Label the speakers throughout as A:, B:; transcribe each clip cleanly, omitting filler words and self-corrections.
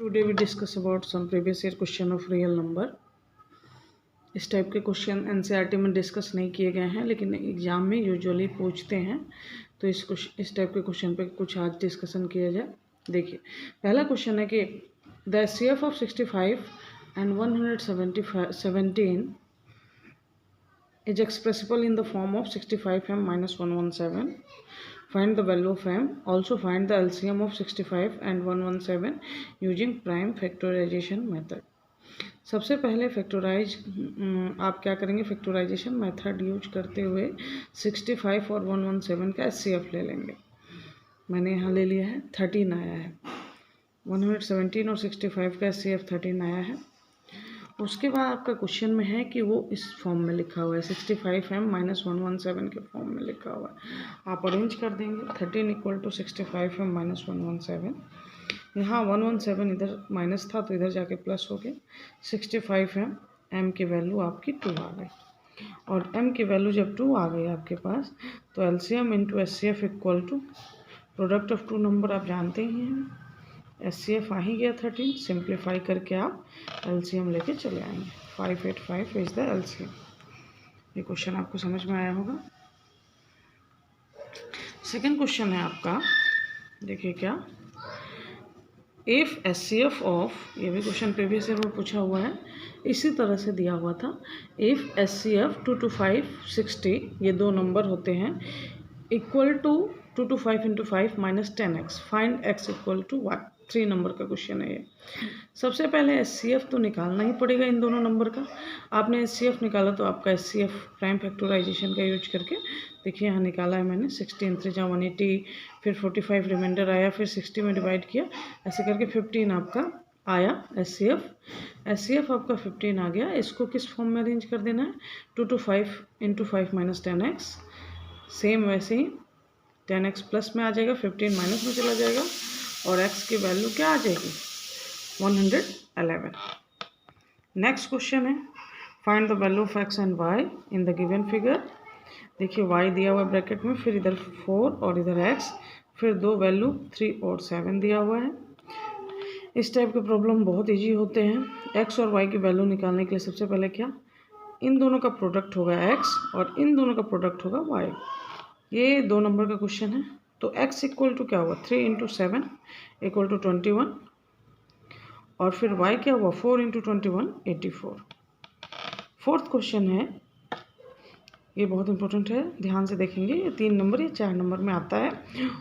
A: Today we discuss about some previous year question of real number. इस type के question NCERT में discuss नहीं किए गए हैं लेकिन एग्जाम में यूजुअली पूछते हैं, तो इस टाइप के क्वेश्चन पे कुछ आज डिस्कशन किया जाए। देखिए, पहला क्वेश्चन है कि the HCF of 65 and 117 is expressible in the form of 65m minus 117. Find the value of m. Also find the LCM of 65 and 117 using prime factorization method. सबसे पहले आप क्या करेंगे, फैक्टराइजेशन मेथड यूज करते हुए 65 और 117 का एचसीएफ ले लेंगे। मैंने यहाँ ले लिया है 13 आया है, 117 और 65 का एचसीएफ 13 आया है। उसके बाद आपका क्वेश्चन में है कि वो इस फॉर्म में लिखा हुआ है 65m माइनस 117 के फॉर्म में लिखा हुआ है। आप अरेंज कर देंगे 13 इक्वल टू 65m माइनस 117। यहाँ 117 इधर माइनस था तो इधर जाके प्लस हो गया। 65m, m की वैल्यू आपकी 2 आ गई, और m की वैल्यू जब 2 आ गई आपके पास तो LCM into HCF equal to product of two number आप जानते ही हैं। एचसीएफ आ ही गया 13, सिंप्लीफाई करके आप एलसीएम लेके चले आएंगे। 585 इज द एलसीएम। ये क्वेश्चन आपको समझ में आया होगा। सेकंड क्वेश्चन है आपका, देखिए क्या, इफ एचसीएफ ऑफ, ये भी क्वेश्चन प्रीवियस ईयर में पूछा हुआ है, इसी तरह से दिया हुआ था। इफ एचसीएफ 2 to 5 60, ये दो नंबर होते हैं, equal to 2 to 5 into 5 minus 10x, find x equal to 1। 3 number का क्वेश्चन है ये। सबसे पहले एचसीएफ तो निकालना ही पड़ेगा इन दोनों नंबर का। आपने एचसीएफ निकाला तो आपका एचसीएफ प्राइम फैक्टराइजेशन का यूज करके, देखिए यहाँ निकाला है मैंने 16 3 180, फिर 45 रिमाइंडर आया, फिर 60 में डिवाइड किया, ऐसे करके 15 आपका आया एचसीएफ। एचसीएफ आपका 15 आ गया। इसको किस फॉर्म में अरेंज कर देना है, 2 to 5 into 5 minus 10x। Same वैसे ही 10x प्लस में आ जाएगा, 15 माइनस में चला जाएगा, और x की वैल्यू क्या आ जाएगी 111। नेक्स्ट क्वेश्चन है, find the value of x and y in the given figure. देखिए y दिया हुआ है ब्रैकेट में, फिर इधर 4 और इधर x, फिर दो वैल्यू 3 और 7 दिया हुआ है। इस टाइप के प्रॉब्लम बहुत इजी होते हैं। x और y की वैल्यू निकालने के लिए सबसे पहले क्या, इन दोनों का प्रोडक्ट होगा x और इन दोनों का प्रोडक्ट होगा y। ये 2 नंबर का क्वेश्चन है, तो x इक्वल टू क्या हुआ 3 into 7 इक्वल टू 21, और फिर y क्या हुआ 4 into 21 84। फोर्थ क्वेश्चन है, ये बहुत इंपॉर्टेंट है, ध्यान से देखेंगे। ये 3 नंबर या 4 नंबर में आता है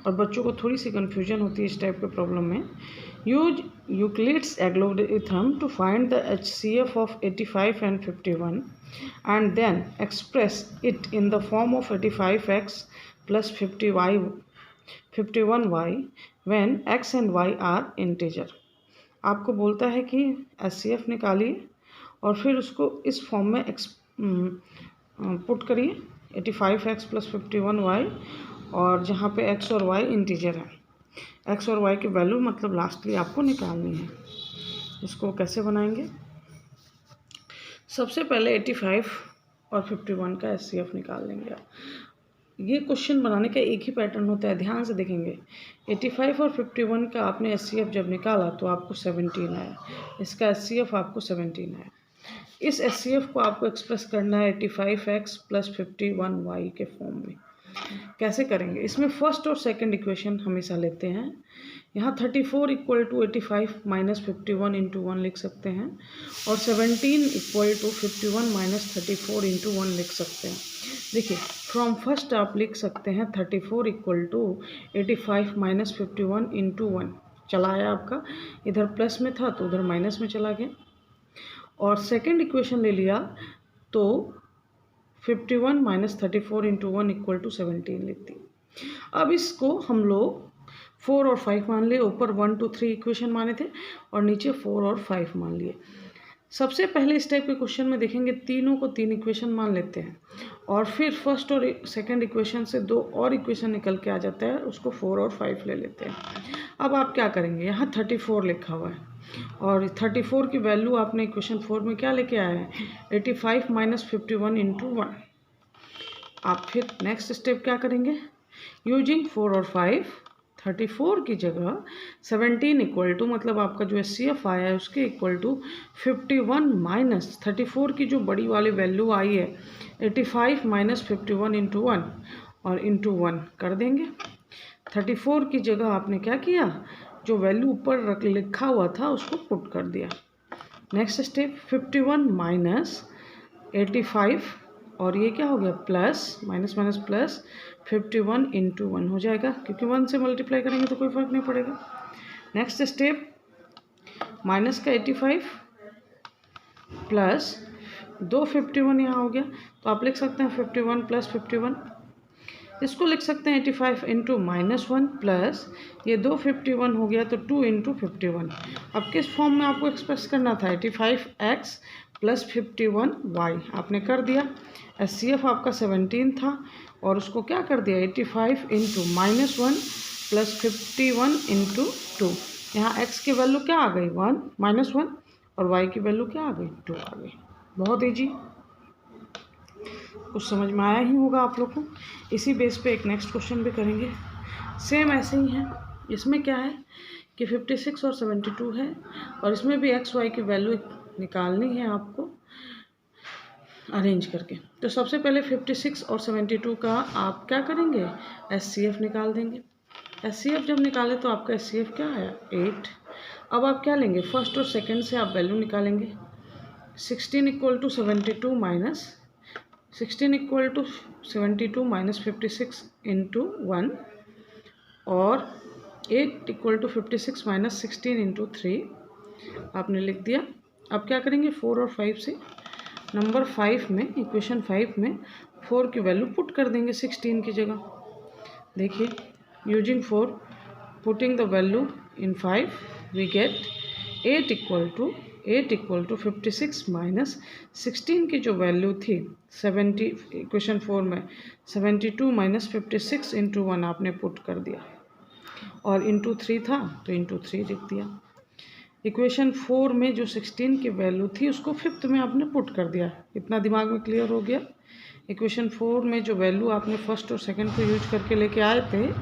A: और बच्चों को थोड़ी सी कन्फ्यूजन होती है इस टाइप के प्रॉब्लम में। Use Euclid's algorithm to find the HCF of 85 and 51 and then express it in the form of 85x plus 51y when x and y are integer। आपको बोलता है कि एचसीएफ निकालिए और फिर उसको इस फॉर्म में पुट करिए 85x प्लस 51y, और जहाँ पे x और y इंटीजर है, x और y की वैल्यू मतलब लास्टली आपको निकालनी है। इसको कैसे बनाएंगे, सबसे पहले 85 और 51 का एचसीएफ निकाल लेंगे आप। ये क्वेश्चन बनाने का एक ही पैटर्न होता है, ध्यान से देखेंगे। 85 और 51 का आपने एचसीएफ जब निकाला तो आपको 17 आया, इसका एचसीएफ आपको 17 आया। इस एचसीएफ को आपको एक्सप्रेस करना है 85x प्लस 51y के फॉर्म में। कैसे करेंगे, इसमें फर्स्ट और सेकंड इक्वेशन हमेशा लेते हैं। यहाँ 34 इक्वल टू 85 माइनस 51 इंटू 1 लिख सकते हैं, और 17 इक्वल टू 51 माइनस 34 इंटू 1 लिख सकते हैं। देखिए, फ्रॉम फर्स्ट आप लिख सकते हैं 34 इक्वल टू 85 माइनस 51 इंटू 1, चला आया आपका, इधर प्लस में था तो उधर माइनस में चला गया, और सेकेंड इक्वेशन ले लिया तो 51 माइनस 34 इंटू 1 इक्वल टू 17 लिखती। अब इसको हम लोग 4 और 5 मान लिए, ऊपर 1 2 3 इक्वेशन माने थे और नीचे 4 और 5 मान लिए। सबसे पहले इस टाइप के क्वेश्चन में देखेंगे तीनों को 3 इक्वेशन मान लेते हैं, और फिर फर्स्ट और सेकंड इक्वेशन से 2 और इक्वेशन निकल के आ जाता है, उसको 4 और 5 ले लेते हैं। अब आप क्या करेंगे, यहाँ 34 लिखा हुआ है और 34 की वैल्यू आपने इक्वेशन 4 में क्या लेके आया है 85 माइनस 51 इंटू 1। आप फिर नेक्स्ट स्टेप क्या करेंगे, यूजिंग 4 और 5 34 की जगह 17 इक्वल टू, मतलब आपका जो SCF आया है उसके इक्वल टू 51 माइनस 34 की जो बड़ी वाली वैल्यू आई है 85 माइनस 51 इंटू 1 और इंटू 1 कर देंगे। 34 की जगह आपने क्या किया, जो वैल्यू ऊपर लिखा हुआ था उसको पुट कर दिया। नेक्स्ट स्टेप 51 माइनस 85 और ये क्या हो गया plus minus minus plus 51 into 1 हो जाएगा, क्योंकि 1 से मल्टीप्लाई करेंगे तो कोई फ़र्क नहीं पड़ेगा। नेक्स्ट स्टेप माइनस का 85 प्लस 251 यहाँ हो गया, तो आप लिख सकते हैं 51 प्लस 51, इसको लिख सकते हैं 85 इंटू -1 प्लस ये 251 हो गया तो 2 इंटू 51। अब किस फॉर्म में आपको एक्सप्रेस करना था, 85x प्लस 51y आपने कर दिया। SCF आपका 17 था और उसको क्या कर दिया 85 इंटू -1 प्लस 51 इंटू 2। यहाँ x की वैल्यू क्या आ गई 1 -1 और y की वैल्यू क्या आ गई 2 आ गई। बहुत ईजी, कुछ समझ में आया ही होगा आप लोग को। इसी बेस पे एक नेक्स्ट क्वेश्चन भी करेंगे, सेम ऐसे ही है। इसमें क्या है कि 56 और 72 है और इसमें भी एक्स वाई की वैल्यू निकालनी है आपको अरेंज करके। तो सबसे पहले 56 और 72 का आप क्या करेंगे, SCF निकाल देंगे। SCF जब निकाले तो आपका SCF क्या आया 8। अब आप क्या लेंगे, फर्स्ट और सेकंड से आप वैल्यू निकालेंगे। 16 equal to 72 minus 16 equal to 72 minus 56 into 1 और 8 इक्वल टू 56 माइनस 16 इंटू 3 आपने लिख दिया। अब क्या करेंगे 4 और 5 से, नंबर 5 में इक्वेशन 5 में 4 की वैल्यू पुट कर देंगे 16 की जगह। देखिए using 4 putting the value in 5 we get 8 equal to 56 minus 16 की जो वैल्यू थी 70 इक्वेशन 4 में 72 माइनस 56 इंटू 1 आपने पुट कर दिया और इंटू 3 था तो इंटू 3 लिख दिया। इक्वेशन 4 में जो 16 की वैल्यू थी उसको 5th में आपने पुट कर दिया। इतना दिमाग में क्लियर हो गया। इक्वेशन 4 में जो वैल्यू आपने फर्स्ट और सेकंड को यूज करके लेके आए थे,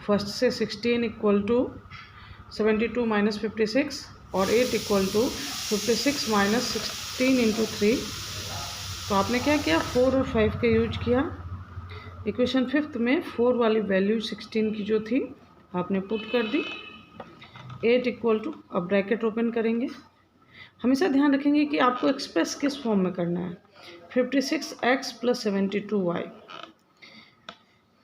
A: फर्स्ट से 16 इक्वल टू 72 माइनस 56 और 8 इक्वल टू 56 माइनस 16 इंटू 3, तो आपने क्या किया 4 और 5 का यूज किया। इक्वेशन 5th में 4 वाली वैल्यू 16 की जो थी आपने पुट कर दी। 8 इक्वल टू, अब ब्रैकेट ओपन करेंगे। हमेशा ध्यान रखेंगे कि आपको एक्सप्रेस किस फॉर्म में करना है, 56x plus 72y।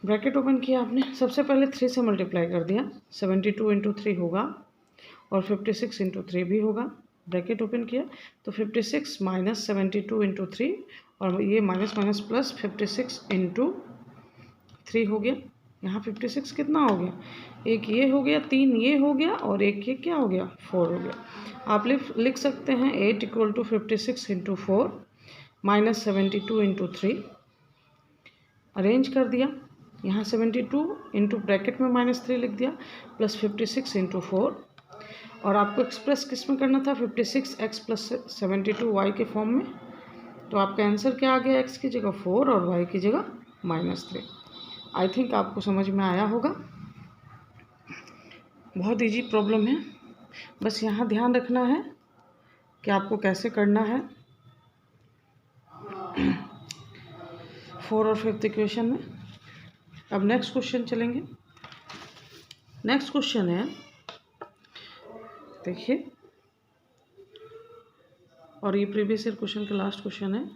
A: Bracket open किया आपने, सबसे पहले 3 से मल्टीप्लाई कर दिया, 72 इंटू 3 होगा और 56 इंटू 3 भी होगा। ब्रैकेट ओपन किया तो 56 माइनस 72 इंटू 3 और ये माइनस माइनस प्लस 56 इंटू 3 हो गया। यहाँ 56 कितना हो गया, एक ये हो गया, 3 ये हो गया और एक ये क्या हो गया 4 हो गया। आप लिख सकते हैं 8 equal to 56 into 4 minus 72 into 3। Arrange कर दिया, यहाँ 72 इंटू ब्रैकेट में -3 लिख दिया प्लस 56 इंटू 4 और आपको एक्सप्रेस किस में करना था 56x प्लस 72y के फॉर्म में। तो आपका आंसर क्या आ गया, x की जगह 4 और y की जगह -3। आई थिंक आपको समझ में आया होगा। बहुत इजी प्रॉब्लम है, बस यहाँ ध्यान रखना है कि आपको कैसे करना है 4 और 5th इक्वेशन में। अब नेक्स्ट क्वेश्चन चलेंगे। नेक्स्ट क्वेश्चन है, देखिए, और ये प्रीवियस ईयर क्वेश्चन का लास्ट क्वेश्चन है।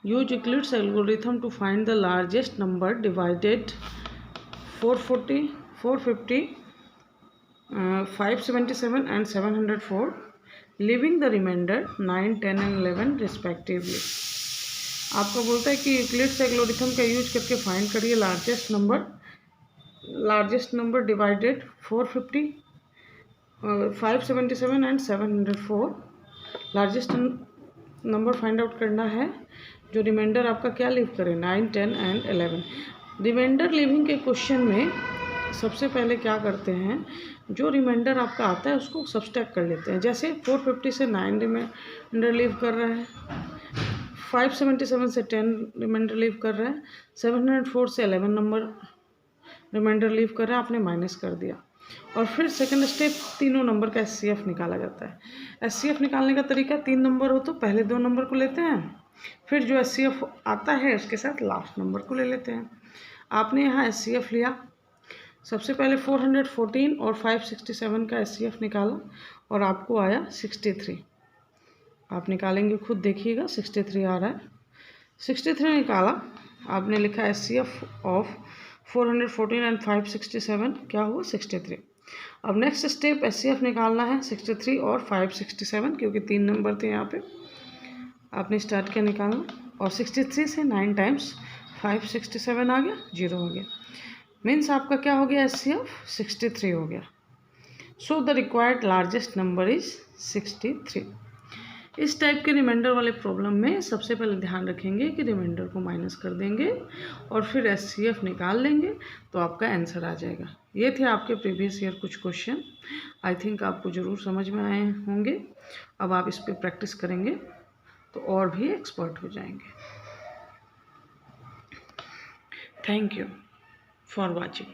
A: Use Euclid's algorithm to find the largest number divided 440, 450, 577 and 704, living the remainder 9, 10 and 11 respectively. आपको बोलता है कि यूक्लिड्स एल्गोरिथम का यूज करके फाइंड करिए largest number divided 450, 577 and 704। Largest number find out करना है जो रिमाइंडर आपका क्या लीव करे 9, 10 एंड 11। रिमाइंडर लीविंग के क्वेश्चन में सबसे पहले क्या करते हैं, जो रिमाइंडर आपका आता है उसको सब्सट्रैक्ट कर लेते हैं। जैसे 450 से 9 रिमाइंडर लीव कर रहा है, 577 से 10 रिमाइंडर लीव कर रहा है, 704 से 11 नंबर रिमाइंडर लीव कर रहा है, आपने माइनस कर दिया। और फिर सेकंड स्टेप, तीनों नंबर का SCF निकाला जाता है। SCF निकालने का तरीका, 3 नंबर हो तो पहले 2 नंबर को लेते हैं, फिर जो SCF आता है उसके साथ लास्ट नंबर को ले लेते हैं। आपने यहाँ SCF लिया, सबसे पहले 414 और 567 का SCF निकाला और आपको आया 63। आप निकालेंगे खुद देखिएगा, 63 आ रहा है। 63 निकाला, आपने लिखा SCF ऑफ 414 एंड 567, क्या हुआ 63। अब नेक्स्ट स्टेप SCF निकालना है 63 और 567, क्योंकि 3 नंबर थे यहाँ पे। आपने स्टार्ट किया निकालना और 63 से 9 टाइम्स 567 आ गया, 0 हो गया। मीन्स आपका क्या हो गया, SCF 63 हो गया। So the required largest number is 63। इस टाइप के रिमाइंडर वाले प्रॉब्लम में सबसे पहले ध्यान रखेंगे कि रिमाइंडर को माइनस कर देंगे और फिर SCF निकाल लेंगे तो आपका आंसर आ जाएगा। ये थे आपके प्रीवियस ईयर कुछ क्वेश्चन। आई थिंक आपको ज़रूर समझ में आए होंगे। अब आप इस पर प्रैक्टिस करेंगे तो और भी एक्सपर्ट हो जाएंगे। Thank you for watching.